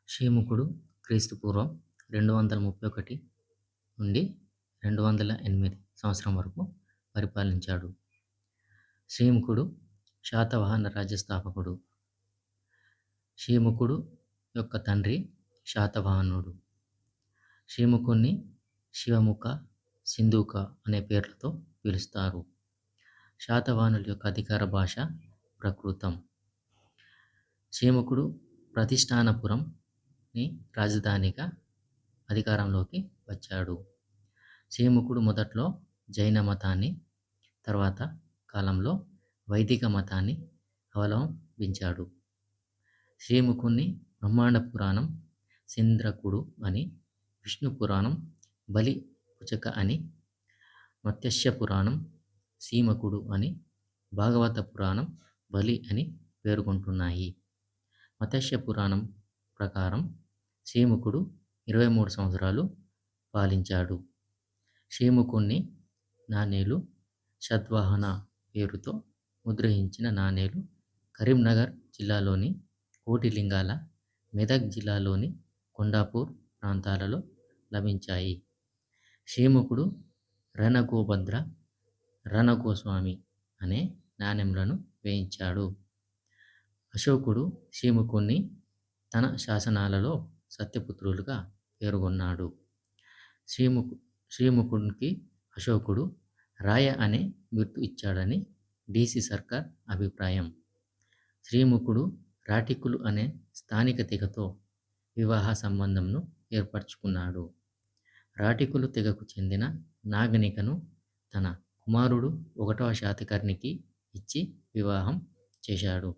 శ్రీముఖుడు క్రీస్తుపూర్వం 231 నుండి 208 సంవత్సరం వరకు పరిపాలించాడు. శ్రీముఖుడు శాతవాహన రాజ్య స్థాపకుడు. శ్రీముఖుడు యొక్క తండ్రి శాతవాహనుడు. శ్రీముఖుణ్ణి శివముఖ, సింధూక అనే పేర్లతో పిలుస్తారు. శాతవాహనుల యొక్క అధికార భాష ప్రాకృతం. శ్రీముఖుడు ప్రతిష్టానపురంని రాజధానిగా అధికారంలోకి వచ్చాడు. శ్రీముఖుడు మొదట్లో జైన మతాన్ని, తర్వాత కాలంలో వైదిక మతాన్ని అవలంబించాడు. శ్రీముఖుణ్ణి బ్రహ్మాండ పురాణం సింద్రకుడు అని, విష్ణు పురాణం బలి పుచక అని, మత్స్య పురాణం సీమకుడు అని, భాగవత పురాణం బలి అని పేర్కొంటున్నాయి. మత్స్య పురాణం ప్రకారం శ్రీముఖుడు 23 సంవత్సరాలు పాలించాడు. శ్రీముఖుణ్ణి నాణేలు శతవాహన పేరుతో ముద్రించిన నాణేలు కరీంనగర్ జిల్లాలోని కోటిలింగాల, మెదక్ జిల్లాలోని కొండాపూర్ ప్రాంతాలలో లభించాయి. శ్రీముఖుడు రణగోభద్ర, రణగోస్వామి అనే నాణెంలను వేయించాడు. అశోకుడు శ్రీముఖుణ్ణి తన శాసనాలలో సత్యపుత్రులుగా పేర్కొన్నాడు. శ్రీముఖునికి అశోకుడు రాయ అనే బిరుదు ఇచ్చాడని డిసి సర్కార్ అభిప్రాయం. శ్రీముఖుడు రాటికులు అనే స్థానిక తెగతో వివాహ సంబంధంను ఏర్పరచుకున్నాడు. రాటికులు తెగకు చెందిన నాగనికను తన కుమారుడు 1వ శాతకర్ణికి ఇచ్చి వివాహం చేశాడు.